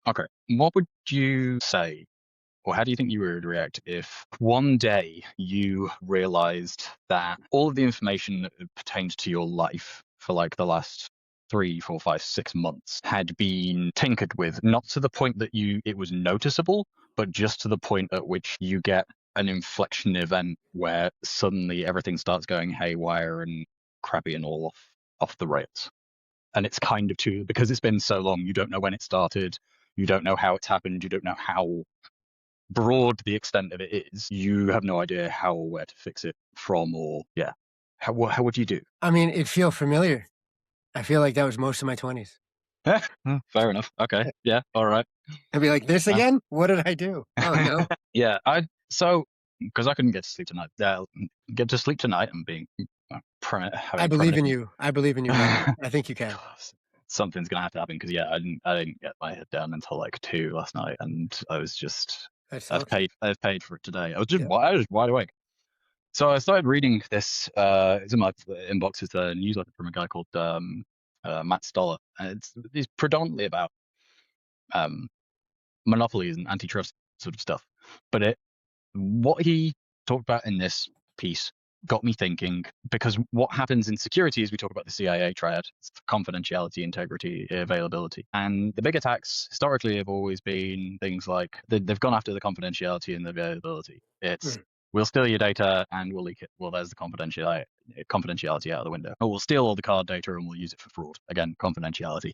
Okay. What would you say, or how do you think you would react if one day you realized that all of the information that pertained to your life for like the last 3, 4, 5, 6 months had been tinkered with, not to the point that it was noticeable, but just to the point at which you get an inflection event where suddenly everything starts going haywire and crappy and all off the rails? And it's kind of too, because it's been so long, you don't know when it started, you don't know how it's happened, you don't know how broad the extent of it is. You have no idea how or where to fix it from, or yeah, how would you do? I mean, it feel familiar. I feel like that was most of my 20s. Fair enough. Okay. Yeah. All right. I'd be like, this Uh, again? What did I do? Oh, no. yeah. Because I couldn't get to sleep tonight. Get to sleep tonight and being I having believe in premonition. you. I believe in you, man. I think you can. Something's gonna have to happen because yeah, I didn't get my head down until like 2 last night, and I was just That I've sucks. paid for it today. Yeah. I was wide awake. So I started reading this. It's in my inbox. It's a newsletter from a guy called Matt Stoller, and it's predominantly about um, monopolies and antitrust sort of stuff. But what he talked about in this piece got me thinking, because what happens in security is we talk about the CIA triad: it's confidentiality, integrity, availability. And the big attacks historically have always been things like they've gone after the confidentiality and the availability. It's Mm. we'll steal your data and we'll leak it. Well, there's the confidentiality out of the window. Or we'll steal all the card data and we'll use it for fraud. Again, confidentiality.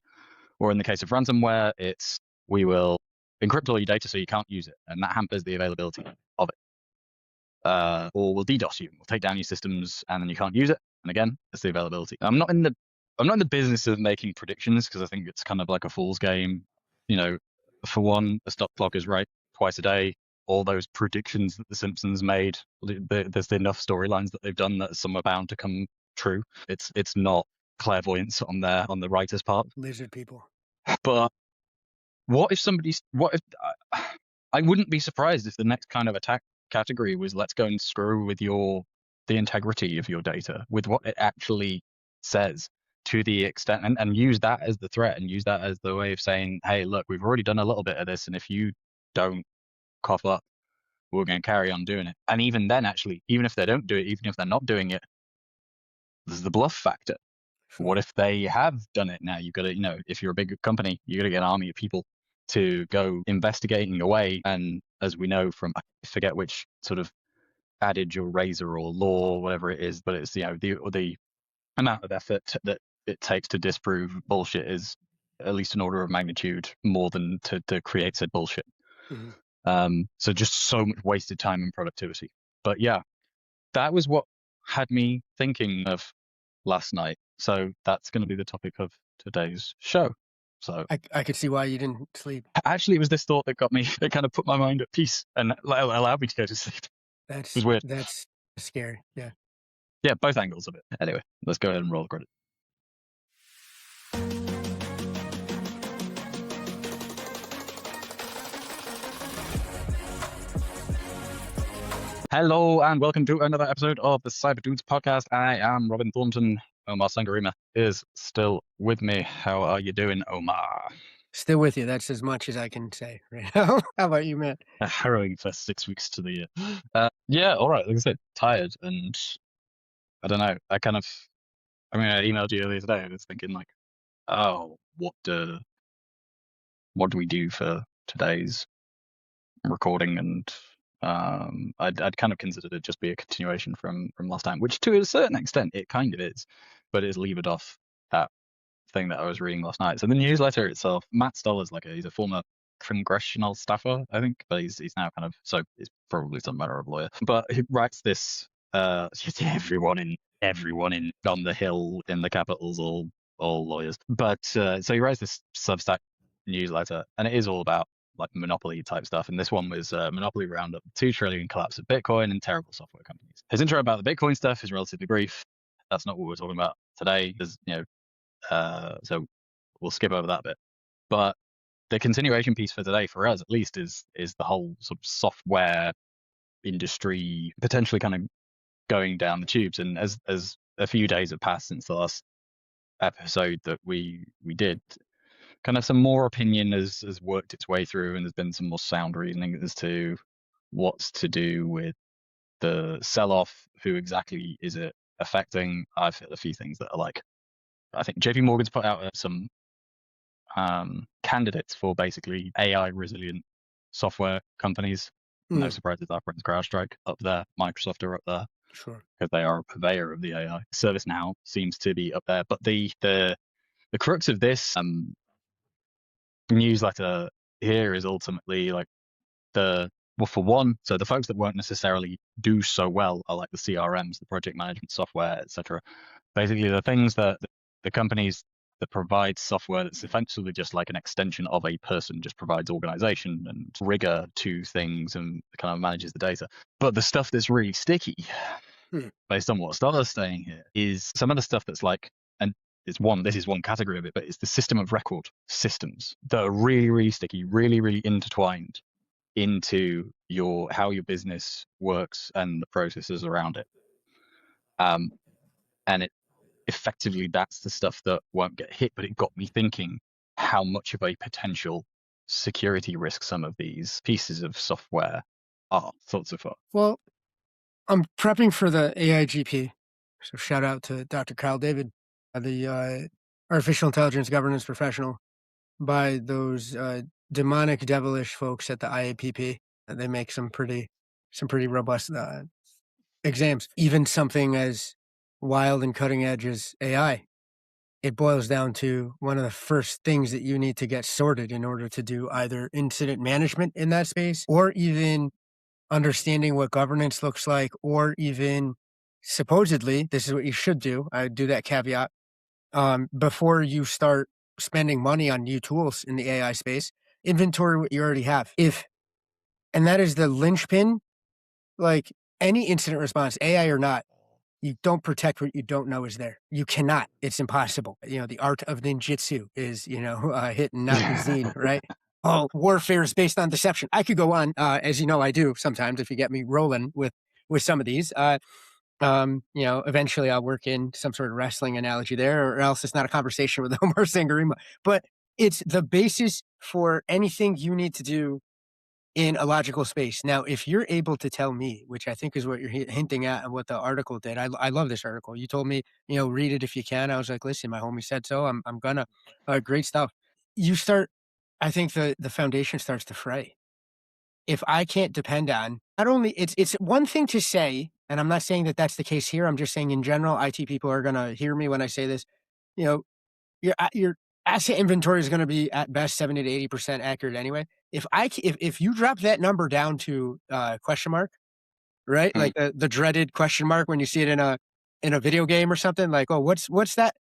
Or in the case of ransomware, it's we will encrypt all your data so you can't use it, and that hampers the availability of it. Or we'll DDoS you, we'll take down your systems, and then you can't use it. And again, it's the availability. I'm not in the business of making predictions because I think it's kind of like a fool's game. You know, for one, the stock clock is right twice a day. All those predictions that the Simpsons made, there's enough storylines that they've done that some are bound to come true. It's not clairvoyance on the writer's part. Lizard people. But what if I wouldn't be surprised if the next kind of attack category was let's go and screw with the integrity of your data, with what it actually says, to the extent, and use that as the threat, and use that as the way of saying, hey, look, we've already done a little bit of this, and if you don't cough up, we're going to carry on doing it. And even then, actually, even if they don't do it, even if they're not doing it, there's the bluff factor. What Sure. if they have done it now? You've got to, if you're a big company, you got to get an army of people to go investigating away. And as we know from, I forget which sort of adage or razor or law, whatever it is, but it's, the amount of effort that it takes to disprove bullshit is at least an order of magnitude more than to create said bullshit. Hmm. So just so much wasted time and productivity. But yeah, that was what had me thinking of last night. So that's going to be the topic of today's show. So I could see why you didn't sleep. actually, it was this thought that got me, it kind of put my mind at peace and allowed me to go to sleep. It was weird. That's scary. Yeah. Yeah, both angles of it. Anyway, let's go ahead and roll the credit. Hello and welcome to another episode of the CyberDudes podcast. I am Robin Thornton. Omar Sangarima is still with me. How are you doing, Omar? Still with you. That's as much as I can say right now. How about you, man? A harrowing first 6 weeks to the year. Yeah, all right. Like I said, tired, and I don't know. I emailed you earlier today. I was thinking like, oh, what do we do for today's recording? And I'd kind of considered it just be a continuation from last time, which to a certain extent it kind of is, but it's levered off that thing that I was reading last night. So the newsletter itself, Matt Stoller's he's a former congressional staffer, I think, but he's now kind of, so he's probably some manner of lawyer. But he writes this, just everyone in on the Hill in the capitals, all lawyers. But so he writes this Substack newsletter, and it is all about like monopoly type stuff. And this one was Monopoly Roundup, 2 trillion collapse of Bitcoin and terrible software companies. His intro about the Bitcoin stuff is relatively brief. That's not what we're talking about today. There's, so we'll skip over that bit. But the continuation piece for today, for us at least, is the whole sort of software industry potentially kind of going down the tubes. And as a few days have passed since the last episode that we did, kind of some more opinion has worked its way through, and there's been some more sound reasoning as to what's to do with the sell-off, who exactly is it affecting. I've hit a few things that are like, I think JP Morgan's put out some candidates for basically AI resilient software companies. No surprises, our friends CrowdStrike up there, Microsoft are up there, Sure. because they are a purveyor of the AI. ServiceNow seems to be up there, but the crux of this newsletter here is ultimately like well, for one, so the folks that won't necessarily do so well are like the CRMs, the project management software, etc. Basically, the things that the companies that provide software that's essentially just like an extension of a person, just provides organization and rigor to things and kind of manages the data. But the stuff that's really sticky, based on what Stella's saying here, is some of the stuff that's like, and this is one category of it, but it's the system of record systems that are really, really sticky, really, really intertwined into how your business works and the processes around it. And it effectively, that's the stuff that won't get hit, but it got me thinking how much of a potential security risk some of these pieces of software are. Thoughts so far? Well, I'm prepping for the AIGP. So shout out to Dr. Kyle David, the artificial intelligence governance professional, by those demonic, devilish folks at the IAPP. They make some pretty robust exams. Even something as wild and cutting edge as AI, it boils down to one of the first things that you need to get sorted in order to do either incident management in that space, or even understanding what governance looks like, or even supposedly, this is what you should do. I do that caveat. Before you start spending money on new tools in the AI space, inventory what you already have. And that is the linchpin, like any incident response, AI or not, you don't protect what you don't know is there. You cannot. It's impossible. The art of ninjutsu is, hit and not be seen, right? Oh, warfare is based on deception. I could go on, as you know, I do sometimes if you get me rolling with some of these. Eventually I'll work in some sort of wrestling analogy there, or else it's not a conversation with Omar Sangarima. But it's the basis for anything you need to do in a logical space. Now, if you're able to tell me, which I think is what you're hinting at and what the article did, I love this article. You told me, read it if you can. I was like, listen, my homie said so. I'm gonna. Great stuff. You start. I think the foundation starts to fray. If I can't depend on, not only it's one thing to say, and I'm not saying that that's the case here. I'm just saying in general, IT people are gonna hear me when I say this. You know, your asset inventory is going to be at best 70 to 80% accurate anyway. If you drop that number down to question mark, right? Like the dreaded question mark when you see it in a video game or something, like, oh, what's that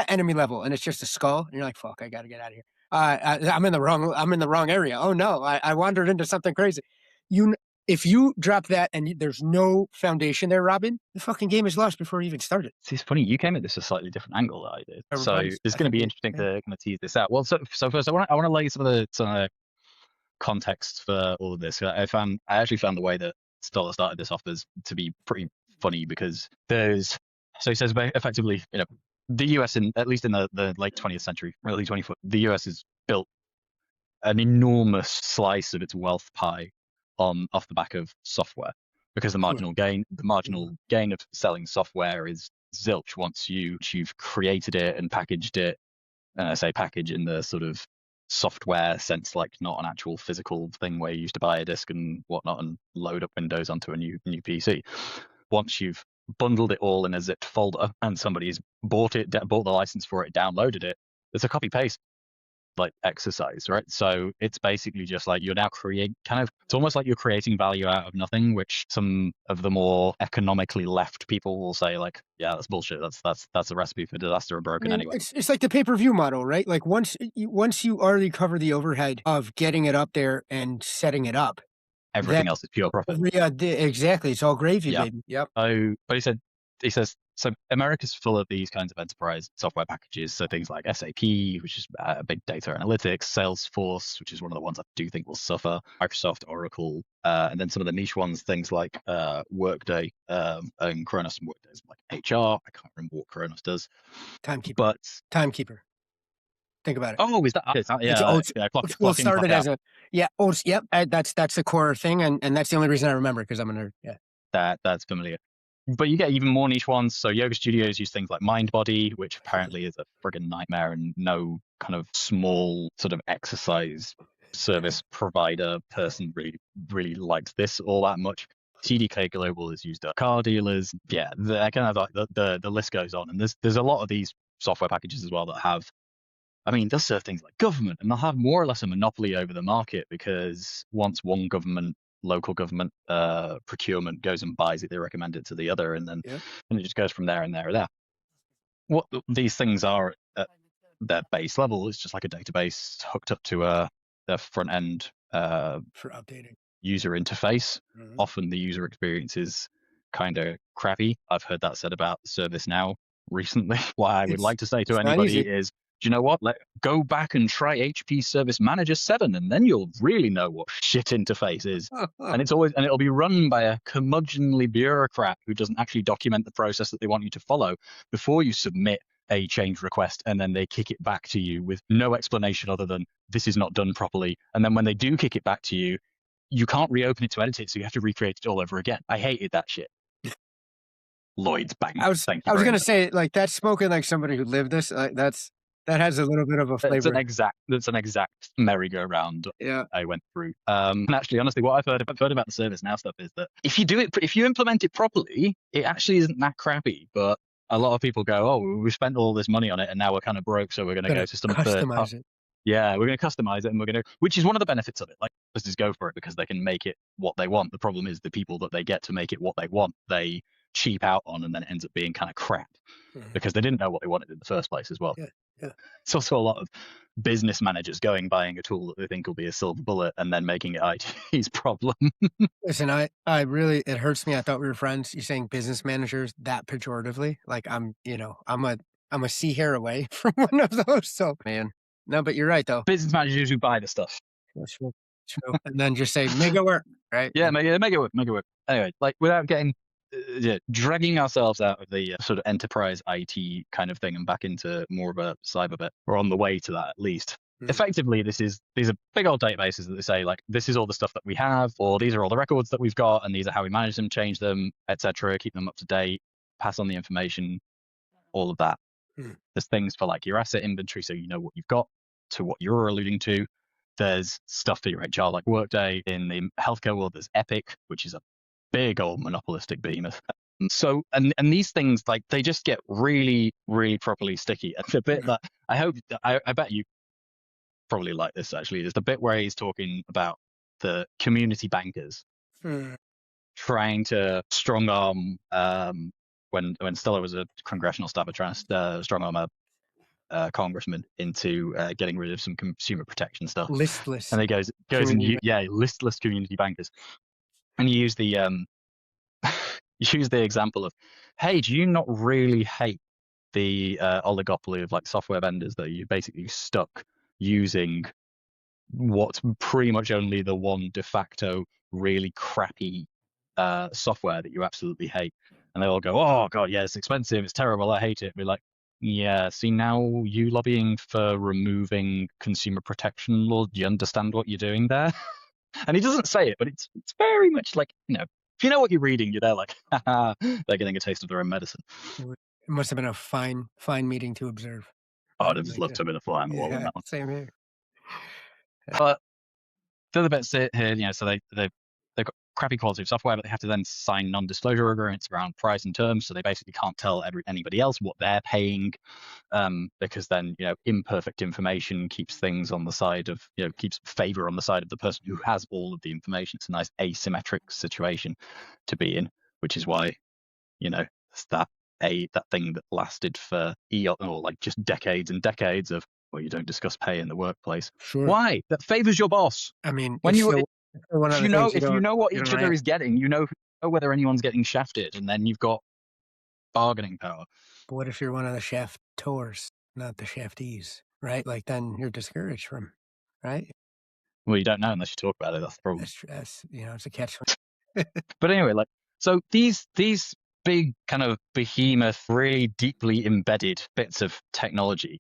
enemy level? And it's just a skull, and you're like, fuck, I got to get out of here. I'm in the wrong area. Oh no, I wandered into something crazy. You If you drop that and there's no foundation there, Robin, the fucking game is lost before you even started. See, it's funny, you came at this a slightly different angle that I did. So it's going to be interesting to kind of tease this out. Well, so first I want to lay some of the context for all of this. I actually found the way that Stoller started this off as to be pretty funny, because so he says effectively, the US, at least in the late 20th century, early 20th, the US has built an enormous slice of its wealth pie off the back of software, because the marginal gain of selling software is zilch once you've created it and packaged it. And I say package in the sort of software sense, like not an actual physical thing where you used to buy a disk and whatnot and load up Windows onto a new PC. Once you've bundled it all in a zipped folder and somebody's bought the license for it, downloaded it, it's a copy paste like exercise, right? So it's basically just like you're now it's almost like you're creating value out of nothing, which some of the more economically left people will say like, yeah, that's bullshit. That's a recipe for disaster or broken anyway. It's like the pay-per-view model, right? Like once you already cover the overhead of getting it up there and setting it up, Everything else is pure profit. Yeah, exactly. It's all gravy, Yeah. baby. Yep. But he says, so America's full of these kinds of enterprise software packages. So things like SAP, which is big data analytics, Salesforce, which is one of the ones I do think will suffer, Microsoft, Oracle, and then some of the niche ones, things like Workday and Kronos. And Workday is like HR. I can't remember what Kronos does. Timekeeper. But Timekeeper. Think about it. Oh, is that? It's Yeah, old. yeah. Well, Clock in, clock started out. as a old. Yep, that's the core thing, and that's the only reason I remember because I'm a nerd. Yeah. That's familiar. But you get even more niche ones. So yoga studios use things like MindBody, which apparently is a friggin' nightmare, and no kind of small sort of exercise service provider person really likes this all that much. TDK Global is used at car dealers. Yeah, the kind of like the list goes on, and there's a lot of these software packages as well that have. I mean, they'll serve things like government, and they'll have more or less a monopoly over the market because once one government, local government procurement goes and buys it, they recommend it to the other, and then Yep. and it just goes from there and there and there. What these things are at their base level is just like a database hooked up to their front end For updating. user interface. Mhm. Often the user experience is kind of crappy. I've heard that said about ServiceNow recently. What I would like to say to It's not anybody easy. is, do you know what? Go back and try HP Service Manager 7, and then you'll really know what shit interface is. And it'll be run by a curmudgeonly bureaucrat who doesn't actually document the process that they want you to follow before you submit a change request, and then they kick it back to you with no explanation other than this is not done properly. And then when they do kick it back to you, you can't reopen it to edit it, so you have to recreate it all over again. I hated that shit. Lloyd's Bank. Thank I you was very gonna much. say like that's spoken like somebody who lived this. That has a little bit of a flavor. That's an exact merry-go-round Yeah. I went through. And actually, honestly, what I've heard about the service now stuff is that if you implement it properly, it actually isn't that crappy. But a lot of people go, oh, we spent all this money on it, and now we're kind of broke, so we're going to go Gonna to some third. customize it. Yeah, we're going to customize it, and which is one of the benefits of it. Like, let's just go for it because they can make it what they want. The problem is the people that they get to make it what they want, they cheap out on, and then it ends up being kind of crap Mhm. because they didn't know what they wanted in the first place as well. Yeah. Yeah. It's also a lot of business managers buying a tool that they think will be a silver bullet and then making it IT's problem. Listen, I really it hurts me. I thought we were friends. You're saying business managers that pejoratively. Like I'm a sea hair away from one of those. So man. No, but you're right though. Business managers who buy the stuff. That's true. True. And then just say make it work. Right. Yeah, make it work, make it work. Anyway, like without getting yeah, dragging ourselves out of the sort of enterprise IT kind of thing and back into more of a cyber bit. We're on the way to that at least. Mhm. Effectively, these are big old databases that they say like this is all the stuff that we have, or these are all the records that we've got, and these are how we manage them, change them, etc. Keep them up to date, pass on the information, all of that. Mhm. There's things for like your asset inventory, so you know what you've got, to what you're alluding to. There's stuff for your HR like Workday. In the healthcare world, there's Epic, which is a big old monopolistic behemoth. So and these things like they just get really properly sticky. And the bit that I bet you probably like this actually is the bit where he's talking about the community bankers Mhm. trying to strong arm when Stella was a congressional staffer trying to strong arm a congressman into getting rid of some consumer protection stuff. Listless And he goes and community. listless community bankers, and you use the use the example of, hey, do you not really hate the oligopoly of like software vendors that you're basically stuck using what's pretty much only the one de facto really crappy software that you absolutely hate? And they all go, oh god, yeah, it's expensive, it's terrible, I hate it. Be like, yeah, see, now you lobbying for removing consumer protection laws, do you understand what you're doing there? And he doesn't say it, but it's very much like, if you know what you're reading, you're there like, haha, they're getting a taste of their own medicine. It must have been a fine meeting to observe. Oh, I'd Right? have just Like, loved to have been a fly on the wall on yeah, that one. same here. But the other bits here, so they've got crappy quality of software, but they have to then sign non-disclosure agreements around price and terms, so they basically can't tell anybody else what they're paying, because then imperfect information keeps things on the side of keeps favor on the side of the person who has all of the information. It's a nice asymmetric situation to be in, which is why it's that thing that lasted for or like just decades and decades of, well, you don't discuss pay in the workplace. Sure. Why? That favors your boss. I mean, When it's still one of the things if you know what you each don't other have. is getting, you know whether anyone's getting shafted, and then you've got bargaining power. But what if you're one of the shaftors, not the shaftees, right? Like then you're discouraged from, right? Well, you don't know unless you talk about it. That's the problem. That's it's a catch. But anyway, like, so these big kind of behemoth, really deeply embedded bits of technology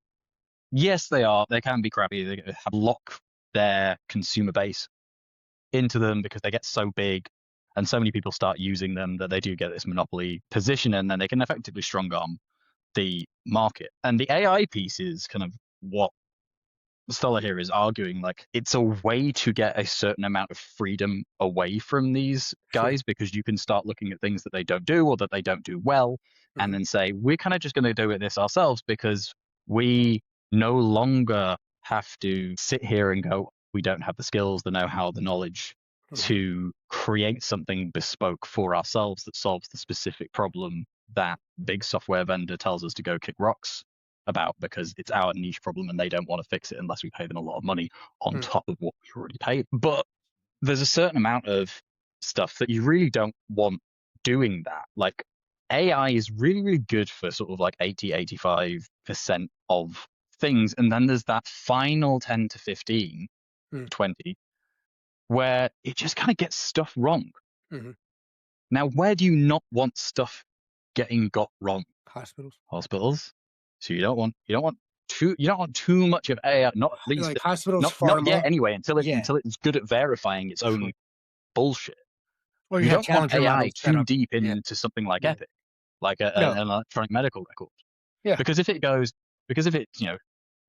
Yes, they are. They can be crappy. They have lock their consumer base into them because they get so big and so many people start using them that they do get this monopoly position, and then they can effectively strong arm the market. And the AI piece is kind of what Stoller here is arguing, like it's a way to get a certain amount of freedom away from these Sure. guys, because you can start looking at things that they don't do or that they don't do well, and Mhm. then say, we're kind of just going to do it this ourselves because we no longer have to sit here and go, we don't have the skills, the know-how, the knowledge Mhm. to create something bespoke for ourselves that solves the specific problem that big software vendor tells us to go kick rocks about, because it's our niche problem and they don't want to fix it unless we pay them a lot of money on Mm. top of what we already paid. But there's a certain amount of stuff that you really don't want doing that. Like AI is really, really good for sort of like 80-85% of things. And then there's that final 10 to 15, Mm. 20, where it just kind of gets stuff wrong. Mhm. Now, where do you not want stuff getting got wrong? Hospitals. Hospitals. So you don't want too much of AI, not least Like hospitals, not yet pharma. anyway, Yeah, until it's good at verifying its own sure. bullshit. Or you You have don't want challenger AI models set too up. deep Yeah, into something like yeah. Epic, like No, an electronic medical record. yeah. Because if it,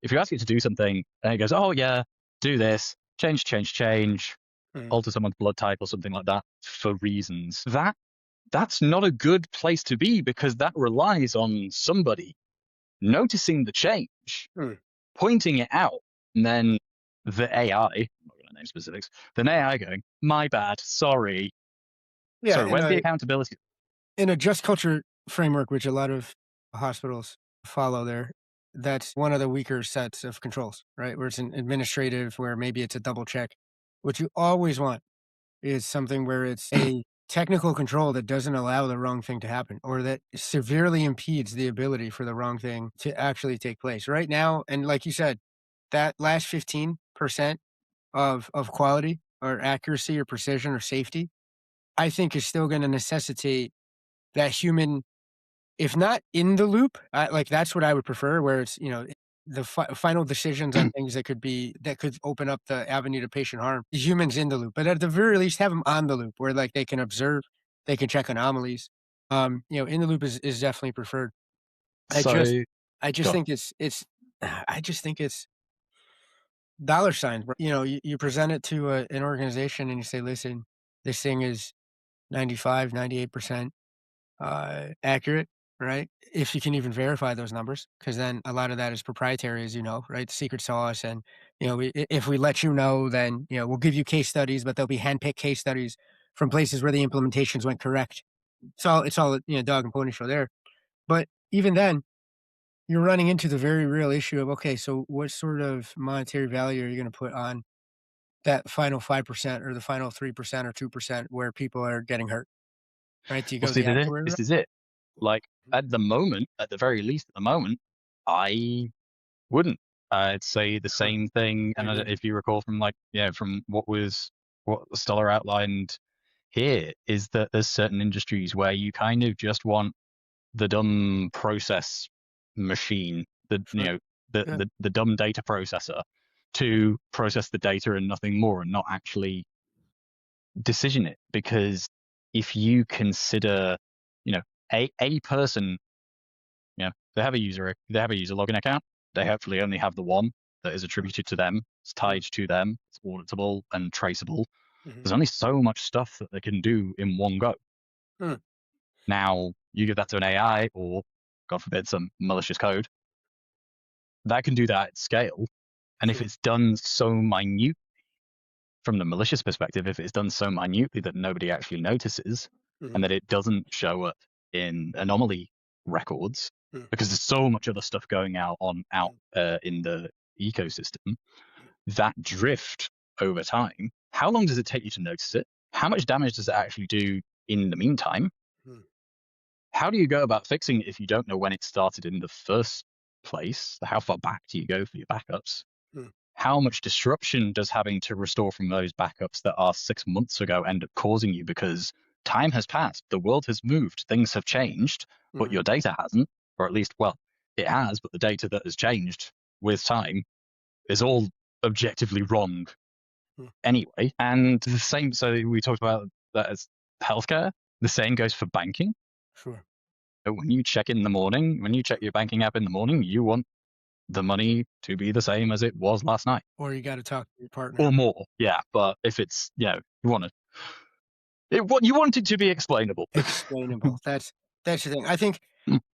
if you ask it to do something and it goes, oh yeah, do this, change, Mm. alter someone's blood type or something like that for reasons, that's not a good place to be, because that relies on somebody noticing the change, Mm. pointing it out, and then the AI, I'm not going to name specifics, then AI going, my bad, sorry. Yeah, Sorry, where's the accountability? in a just culture framework, which a lot of hospitals follow there, that's one of the weaker sets of controls, right? Where it's an administrative, where maybe it's a double check. What you always want is something where it's a technical control that doesn't allow the wrong thing to happen, or that severely impedes the ability for the wrong thing to actually take place. Right now, and like you said, that last 15% of quality or accuracy or precision or safety, I think is still going to necessitate that human, if not in the loop, like that's what I would prefer, where it's, the final decisions on things that could open up the avenue to patient harm. The humans in the loop, but at the very least, have them on the loop where like they can observe, they can check anomalies. In the loop is definitely preferred. I just, So, I just God, think I just think it's dollar signs. You present it to an organization and you say, listen, this thing is 95, 98% accurate, right? If you can even verify those numbers, because then a lot of that is proprietary, as you know, right? Secret sauce, and if we let you know, then we'll give you case studies, but they'll be handpicked case studies from places where the implementations went correct. It's all dog and pony show there. But even then, you're running into the very real issue of, okay, so what sort of monetary value are you going to put on that final 5% or the final 3% or 2% where people are getting hurt, right? Do you well, go see, the actuary route? this is it. Like, at the moment, at the very least, at the moment, I wouldn't. I'd say the Huh, same thing. I And agree. if you recall from from what Stoller outlined here, is that there's certain industries where you kind of just want the dumb process machine, Sure. Yeah. the dumb data processor to process the data and nothing more, and not actually decision it. Because if you consider, a person, they have a user login account, they hopefully only have the one that is attributed to them, it's Mm, tied to them, it's auditable and traceable. mhm, There's only so much stuff that they can do in one go. mm, Now you give that to an AI, or God forbid some malicious code that can do that at scale. And if sure. it's done so minute, from the malicious perspective, if it's done so minutely that nobody actually notices, and Mhm, that it doesn't show up in anomaly records, mm, because there's so much other stuff going out mm, in the ecosystem, that drift over time, how long does it take you to notice it? How much damage does it actually do in the meantime? mm, How do you go about fixing it if you don't know when it started in the first place? How far back do you go for your backups? mm, How much disruption does having to restore from those backups that are 6 months ago end up causing you? Because time has passed, the world has moved, things have changed, but mhm, your data hasn't, or at least, well, it has, but the data that has changed with time is all objectively wrong Mm, anyway. And the same, so we talked about that as healthcare. The same goes for banking. sure. When you check in the morning, when you check your banking app in the morning, you want the money to be the same as it was last night Or you got to talk to your partner. or more. Yeah. But if it's, you want what you want it to be explainable. Explainable. That's the thing. I think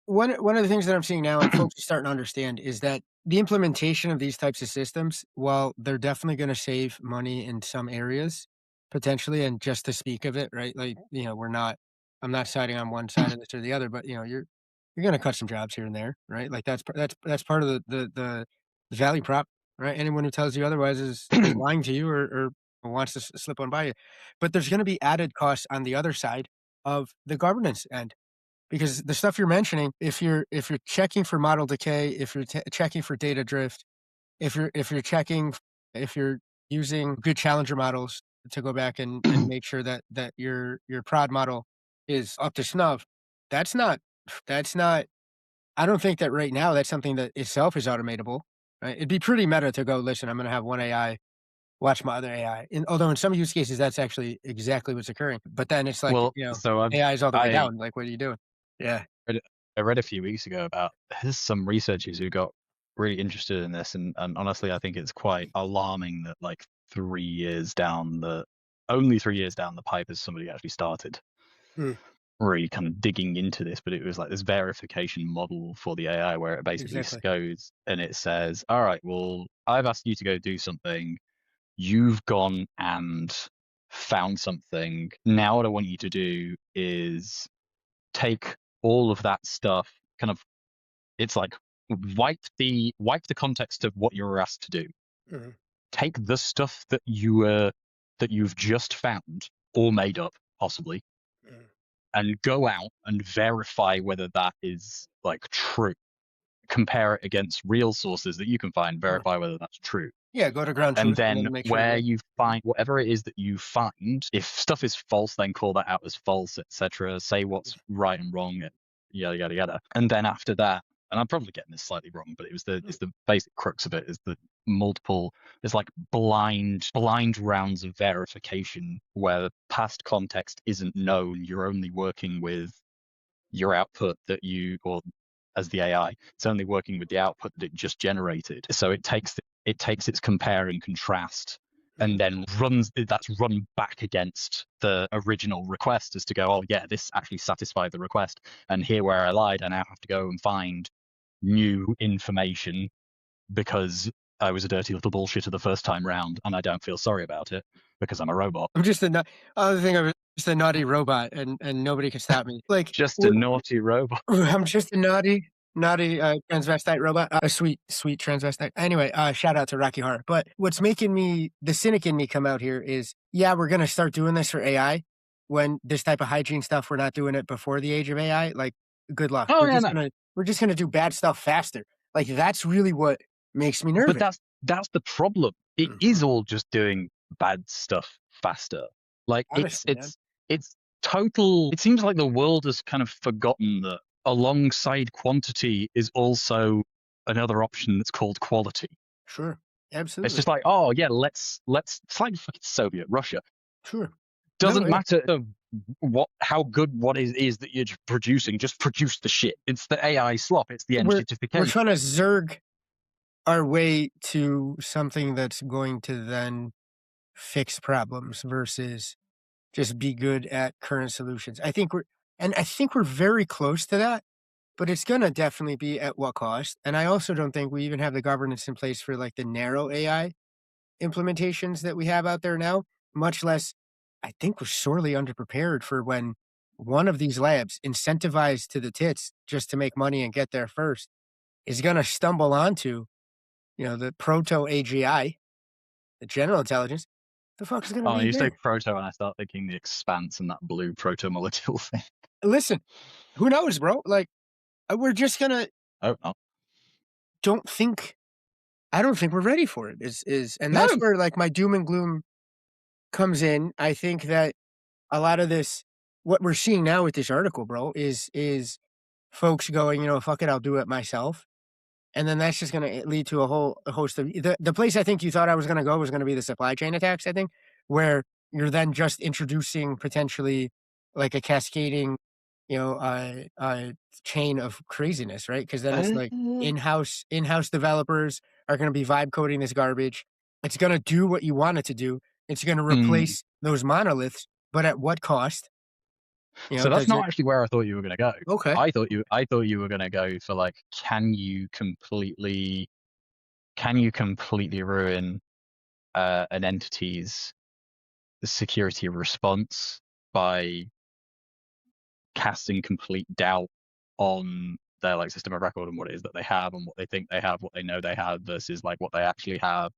one of the things that I'm seeing now, and folks are starting to understand, is that the implementation of these types of systems, while they're definitely going to save money in some areas, potentially, and just to speak of it, right? Like, I'm not siding on one side of this or the other, but you're going to cut some jobs here and there, right? Like that's part of the value prop, right? Anyone who tells you otherwise is lying to you or wants to slip one by you. But there's going to be added costs on the other side of the governance end because the stuff you're mentioning, if you're checking for model decay, if you're checking for data drift, if you're using good challenger models to go back and make sure that your prod model is up to snuff, that's not that's not I don't think that right now that's something that itself is automatable. Right? It'd be pretty meta to go, listen, I'm gonna have one AI watch my other AI. Although in some use cases that's actually exactly what's occurring. But then it's like, Well, so AI is all the way I down. Like, what are you doing? Yeah. read, I read a few weeks ago about there's some researchers who got really interested in this, and honestly, I think it's quite alarming that like 3 years down the only 3 years down the pipe has somebody actually started Mm, really kind of digging into this. But it was like this verification model for the AI where it basically exactly. goes and it says, all right, well, I've asked you to go do something. You've gone and found something. Now what I want you to do is take all of that stuff, kind of, it's like wipe the context of what you were asked to do. Mhm, Take the stuff that you've just found or made up, possibly, mhm, and go out and verify whether that is like true. Compare it against real sources that you can find, sure. verify whether that's true. Yeah, go to ground And truth and then then make sure it where is. you find whatever it is that you find, if stuff is false, then call that out as false, etc. Say what's right and wrong, and yada yada yada. And then after that, and I'm probably getting this slightly wrong, but it's the basic crux of it is the multiple, it's like blind rounds of verification where the past context isn't known. You're only working with your output that you, or as the AI, it's only working with the output that it just generated. So it takes its compare and contrast and Mhm. then that's run back against the original request as to go, oh yeah, this actually satisfied the request. And here where I lied, I now have to go and find new information because I was a dirty little bullshitter the first time round and I don't feel sorry about it because I'm a robot. I'm just a other thing. I'm just a naughty robot, and nobody can stop me. Like, Just a naughty robot. I'm just a naughty, transvestite robot, a sweet transvestite. Anyway, shout out to Rocky Horror. But what's making the cynic in me come out here is, yeah, we're gonna start doing this for AI. When this type of hygiene stuff, we're not doing it before the age of AI. Like, good luck. Oh yeah, no. We're just gonna do bad stuff faster. Like, that's really what makes me But nervous. that's the problem. It Mhm. is all just doing bad stuff faster. Like it's Honestly, man. it's it's total. It seems like the world has kind of forgotten that alongside quantity is also another option that's called quality. Sure. It's Absolutely. just like, oh yeah, let's it's like fucking Soviet Russia. Sure. No, Doesn't yeah. matter how good what is that you're producing, just produce the shit. It's the AI slop, it's the We're enshittification. trying to zerg our way to something that's going to then fix problems versus just be good at current solutions. I think we're very close to that, but it's gonna definitely be at what cost. And I also don't think we even have the governance in place for like the narrow AI implementations that we have out there now, much less I think we're sorely underprepared for when one of these labs incentivized to the tits just to make money and get there first is gonna stumble onto, the proto AGI, the general intelligence. The fuck is gonna Oh, be you say there? proto, and I start thinking the expanse and that blue proto molecule thing. Listen, who knows, bro? Like, we're just gonna Oh, no. don't think I don't think we're ready for it, and No, that's where, like, my doom and gloom comes in. I think that a lot of this what we're seeing now with this article, bro, is folks going, "Fuck it, I'll do it myself." and then that's just going to lead to a host of the place I think you thought I was going to go was going to be the supply chain attacks. I think where you're then just introducing potentially like a cascading, chain of craziness, right? Because then it's like Uh, in-house developers are going to be vibe coding this garbage. It's going to do what you want it to do. It's going to mm. replace those monoliths, but at what cost? So that's Because not actually where I thought you were going to go. okay, I thought you were going to go for like, can you completely ruin an entity's security response by casting complete doubt on their like system of record and what it is that they have and what they think they have, what they know they have versus like what they actually have,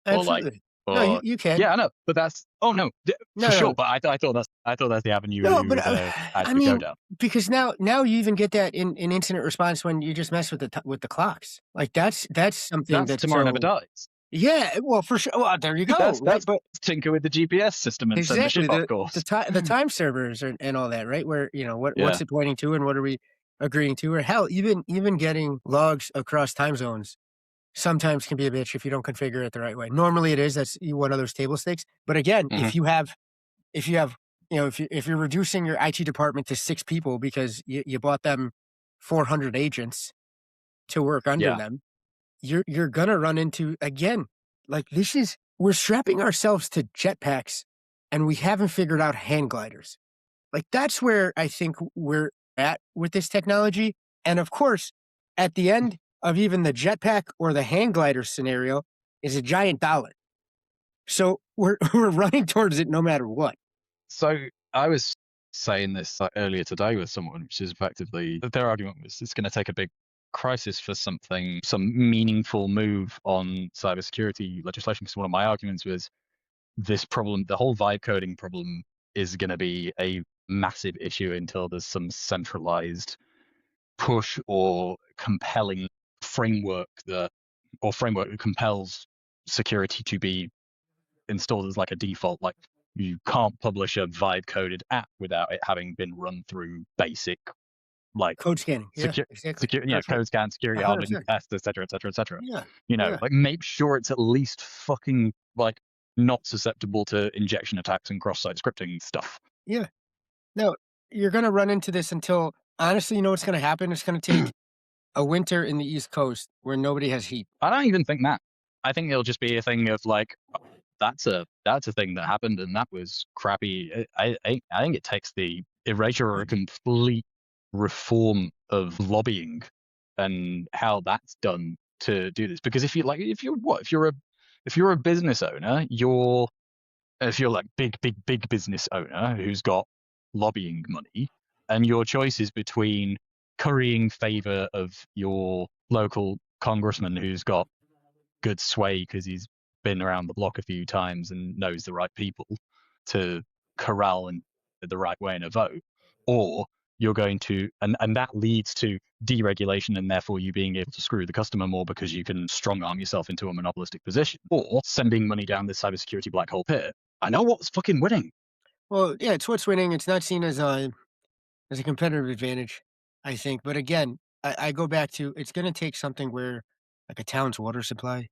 or like, absolutely. No, you or you can. yeah, I know, but that's no, for No, sure. no. But I thought that's the avenue No, you but, were gonna I actually go mean, down. because now you even get that in incident response when you just mess with the clocks. Like, that's something That's that's tomorrow never so dies. yeah, well, for sure well, there you go, That's right? But tinker with the GPS system and send the exactly, ship off the course. time servers and all that, right? Where, what's Yeah. it pointing to and what are we agreeing to? Or hell, even getting logs across time zones sometimes can be a bitch if you don't configure it the right way. Normally it is, that's one of those table stakes. But again, Hmm. if you have, if you're reducing your IT department to 6 people because you bought them 400 agents to work under Yeah. them, you're gonna run into again, like we're strapping ourselves to jetpacks and we haven't figured out hand gliders. Like that's where I think we're at with this technology. And of course, at the end of even the jetpack or the hand glider scenario is a giant dollar. So we're we're running towards it no matter what. So I was saying this like, earlier today with someone, which is effectively their argument was it's going to take a big crisis for some meaningful move on cybersecurity legislation. Because one of my arguments was this problem, the whole vibe coding problem, is going to be a massive issue until there's some centralized push or compelling framework framework that compels security to be installed as like a default. Like you can't publish a vibe coded app without it having been run through basic like Code scanning. Yeah, secure exactly. secure For sure. code scan, security hardening 100%. tests, etc., etc., etc. Yeah. Yeah. Like make sure it's at least fucking like not susceptible to injection attacks and cross-site scripting stuff. Yeah. No, you're gonna run into this until honestly, you know what's gonna happen? It's gonna take a winter in the East Coast where nobody has heat. I don't even think that. I think it'll just be a thing of like that's a thing that happened and that was crappy. I think it takes the erasure or a complete reform of lobbying and how that's done to do this. Because if you're a business owner, if you're like big business owner who's got lobbying money, and your choice is between currying favor of your local congressman who's got good sway because he's been around the block a few times and knows the right people to corral in the right way in a vote, or you're going to, and that leads to deregulation and therefore you being able to screw the customer more because you can strong arm yourself into a monopolistic position, or sending money down this cybersecurity black hole pit. I know what's fucking winning. Well, yeah, it's what's winning. It's not seen as a competitive advantage, I think. But again, I go back to it's gonna take something where like a town's water supply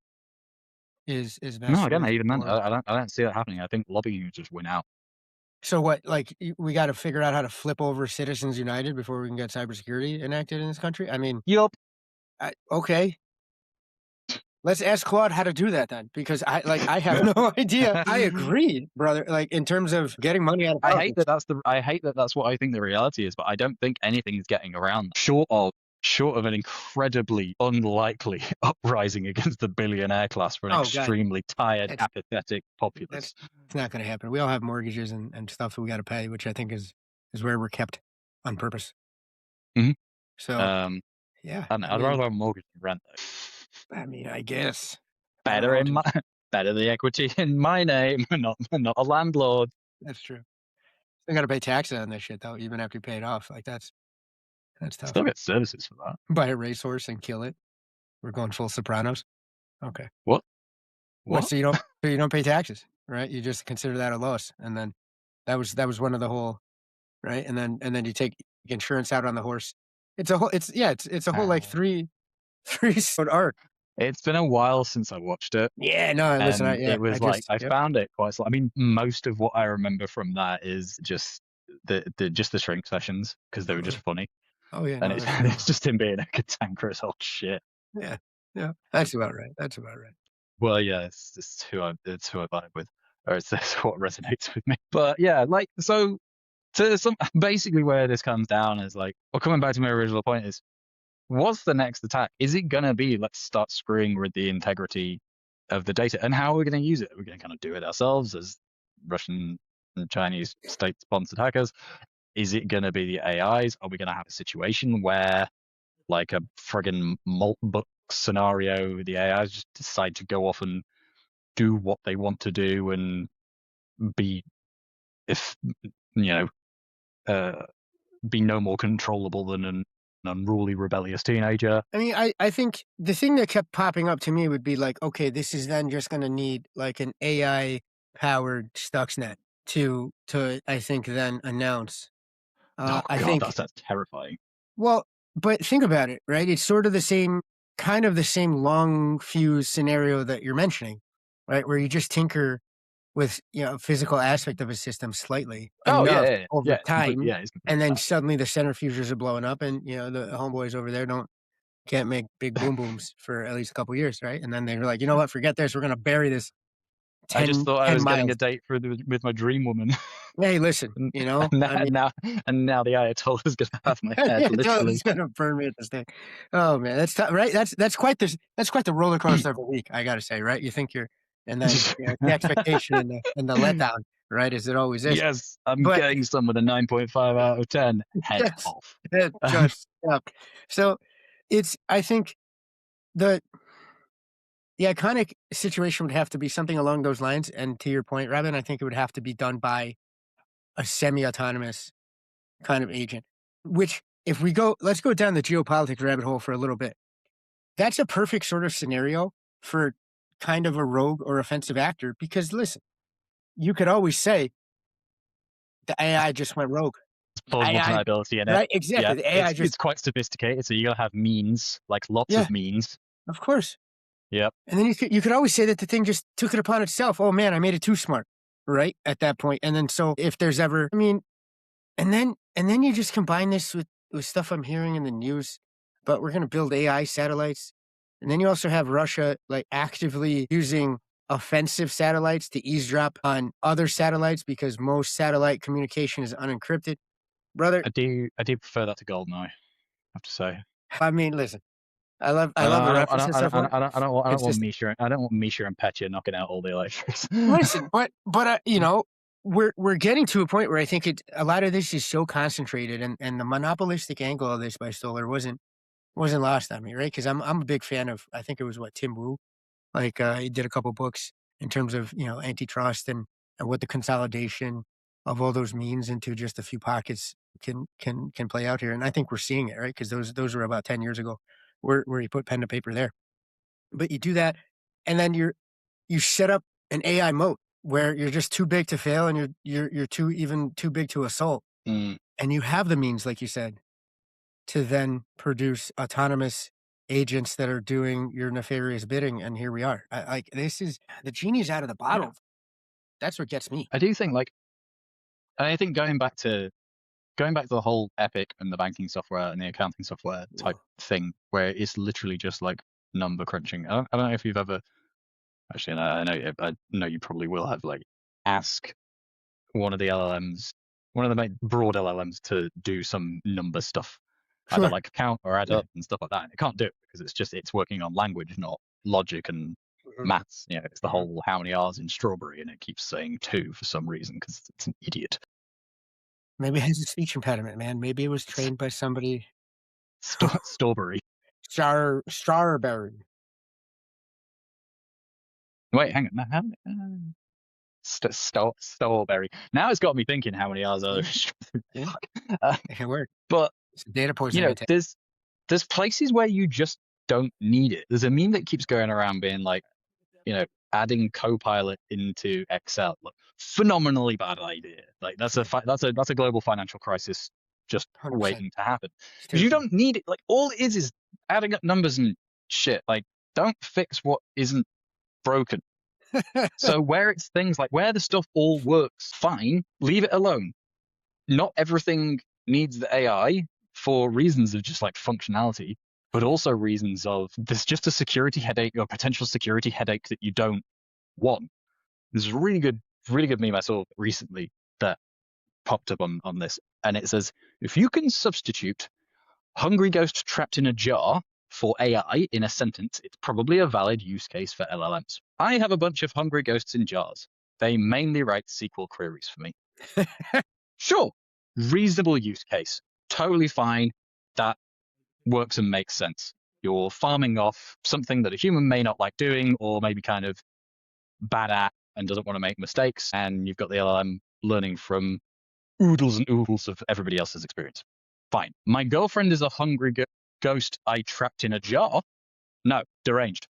is No, vested again, with even then, or I don't see that happening. I think lobbying would just win out. so what, like, we gotta figure out how to flip over Citizens United before we can get cybersecurity enacted in this country? I mean, Yup. okay, let's ask Claude how to do that then, because I have no idea. I agree, brother, like, in terms of getting money out of politics. I hate that that's what I think the reality is, but I don't think anything's getting around short of an incredibly unlikely uprising against the billionaire class for an Oh god, extremely tired, that's apathetic that's populace. it's not gonna happen. We all have mortgages and stuff that we gotta pay, which I think is where we're kept on purpose. Mhm. So, Um, yeah, I don't know. I I'd mean rather have a mortgage than rent though. I guess. I don't Better know what in to my do. better the equity in my name, not a landlord. That's true. Still gotta pay taxes on this shit though, even after you pay it off, like, that's tough. Still get services for that. Buy a racehorse and kill it. We're going full Sopranos. Okay. What? What? What? So you don't pay taxes, right? You just consider that a loss, and then that was one of the whole right, and then you take insurance out on the horse. It's a whole it's yeah, it's a whole, like, Uh, 3 3-episode arc. It's been a while since I watched it, Yeah, no, listen, and it I was like just, I yep. found it quite. I mean, most of what I remember from that is just the shrink sessions because they were just funny, Oh yeah, and no, it's that's it's true. just him being a cantankerous old shit. Yeah, yeah, that's about right. That's about right. Well, yeah, it's who I vibe with, or it's what resonates with me. But yeah, like so to some basically where this comes down is like, well, coming back to my original point is, what's the next attack? Is it gonna be let's start screwing with the integrity of the data, and how are we going to use it? Are we going to kind of do it ourselves as Russian and Chinese state-sponsored hackers? Is it going to be the AIs? Are we going to have a situation where, like a friggin' malt book scenario, the AIs just decide to go off and do what they want to do and be, if uh, be no more controllable than an unruly, rebellious teenager? I mean, I think the thing that kept popping up to me would be like, okay, this is then just going to need like an AI powered Stuxnet to I think then announce. Oh I god, think that's terrifying. well, but think about it, right? It's sort of the same kind of the same long fuse scenario that you're mentioning, right? Where you just tinker with physical aspect of a system slightly Oh yeah, enough yeah, yeah. over Yeah, it's completely, time, yeah, it's and completely then suddenly the centrifuges are blowing up, and the homeboys over there don't can't make big boom bad. booms for at least a couple years, right? And then they're like, you know what? Forget this. We're gonna bury this I just 10, thought I 10 was getting a miles. date with my dream woman, Hey, listen, and, I mean, and now the Ayatollah is going to have my head, yeah, literally. it's gonna burn me at the stake. Oh man, that's right. That's quite the roller coaster of a week. I gotta say, right? You think you're, and then the expectation and the letdown, right? As it always is. Yes, I'm But getting some with a 9.5 out of 10. Head yes, off. it just stuck. So it's I think the the iconic situation would have to be something along those lines. And to your point, Robin, I think it would have to be done by a semi-autonomous kind of agent. Which, if we go, let's go down the geopolitics rabbit hole for a little bit. That's a perfect sort of scenario for kind of a rogue or offensive actor because listen, you could always say the AI just went rogue. It's The plausible AI, deniability in it. right? Yeah, Exactly. The AI it's just, quite sophisticated, so you gotta have means, like lots yeah, of means. of course. Yep. And then you could always say that the thing just took it upon itself. Oh man, I made it too smart, right? At that point. And then so if there's ever, I mean, and then you just combine this with stuff I'm hearing in the news, but we're going to build AI satellites. And then you also have Russia like actively using offensive satellites to eavesdrop on other satellites because most satellite communication is unencrypted. Brother, I do prefer that to Goldeneye, I have to say. I mean, listen, I love the reference and so forth. I don't It's want just Misha. I don't want Misha and Petya knocking out all the electrics. listen, but we're getting to a point where I think a lot of this is so concentrated, and the monopolistic angle of this by Stoller wasn't lost on me, right? Because I'm a big fan of I think it was what Tim Wu, like he did a couple books in terms of antitrust and what the consolidation of all those means into just a few pockets can play out here, and I think we're seeing it, right? Because those were about 10 years ago, where you put pen to paper there, but you do that, and then you set up an AI moat where you're just too big to fail, and you're too big to assault, Mm. and you have the means, like you said, to then produce autonomous agents that are doing your nefarious bidding, and here we are. Like this is the genie's out of the Yeah, bottle. That's what gets me. I do think like I think going back to the whole Epic and the banking software and the accounting software type thing, where it's literally just like number crunching. I don't know if you've ever actually. No, I know you probably will have like ask one of the LLMs, one of the main broad LLMs to do some number stuff, either Sure. like count or add Yeah. up and stuff like that. And it can't do it because it's working on language, not logic and Mhm, maths. It's the mhm. whole how many R's in strawberry, and it keeps saying two for some reason because it's an idiot. Maybe it has a speech impediment, man. Maybe it was trained by somebody. Strawberry. Starberry. Wait, hang on. Strawberry. Now it's got me thinking how many R's are Yeah, there in strawberry. yeah, Fuck. Uh, it can work. but It's a data poisoning attack. there's places where you just don't need it. There's a meme that keeps going around being like, you know, adding Copilot into Excel. Look, phenomenally bad idea. Like that's a global financial crisis just 100%. waiting to happen It's because you terrifying. don't need it. Like all it is adding up numbers and shit. Like, don't fix what isn't broken. So where it's things like where the stuff all works fine, leave it alone. Not everything needs the AI for reasons of just like functionality, but also reasons of there's just a security headache or potential security headache that you don't want. There's a really good meme I saw recently that popped up on this, and it says, if you can substitute hungry ghost trapped in a jar for AI in a sentence, it's probably a valid use case for LLMs. I have a bunch of hungry ghosts in jars. They mainly write SQL queries for me. Sure, reasonable use case. Totally fine. That works and makes sense. You're farming off something that a human may not like doing or maybe kind of bad at and doesn't want to make mistakes, and you've got the LLM learning from oodles and oodles of everybody else's experience. Fine. My girlfriend is a hungry ghost I trapped in a jar. No, deranged.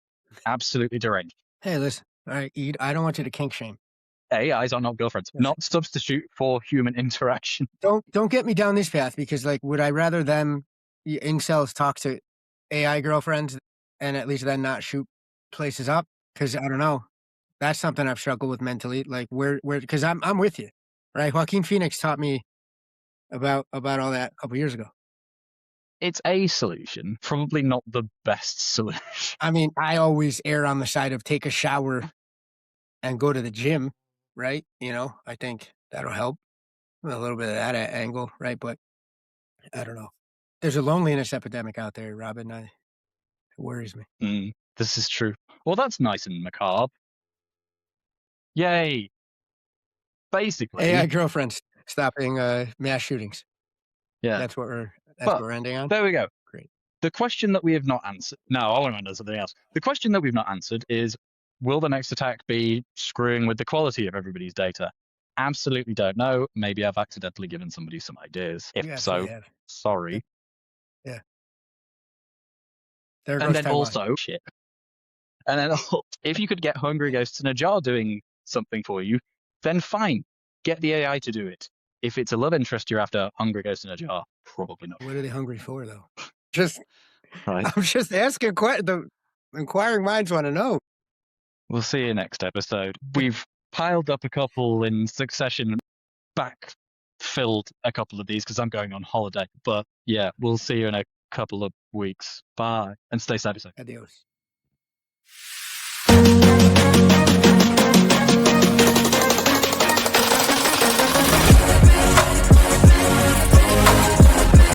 Absolutely deranged. Hey, listen. All right, Ed, I don't want you to kink shame. AIs are not girlfriends, not substitute for human interaction. Don't get me down this path, because like, would I rather them incels talk to AI girlfriends and at least then not shoot places up? Because I don't know. That's something I've struggled with mentally. Like where because I'm with you, right? Joaquin Phoenix taught me about all that a couple years ago. It's a solution, probably not the best solution. I mean, I always err on the side of take a shower and go to the gym, right? You know, I think that'll help a little bit of that angle, right? But I don't know. There's a loneliness epidemic out there, Robin. It worries me. This is true. Well, that's nice and macabre. Yay. Basically, AI girlfriends stopping mass shootings. Yeah, that's what we're ending on. There we go. Great. The question that we have not answered. No, I want to answer something else. The question that we've not answered is, will the next attack be screwing with the quality of everybody's data? Absolutely don't know. Maybe I've accidentally given somebody some ideas. If so, sorry. Yeah. There and goes then Taiwan. Also, shit. And then if you could get hungry ghosts in a jar doing something for you, then fine. Get the AI to do it. If it's a love interest you're after, hungry ghosts in a jar, probably not. What are they hungry for, though? Right. I'm just asking. The inquiring minds want to know. We'll see you next episode. We've piled up a couple in succession, backfilled a couple of these because I'm going on holiday. But yeah, we'll see you in a couple of weeks. Bye. And stay cyber safe. Adios.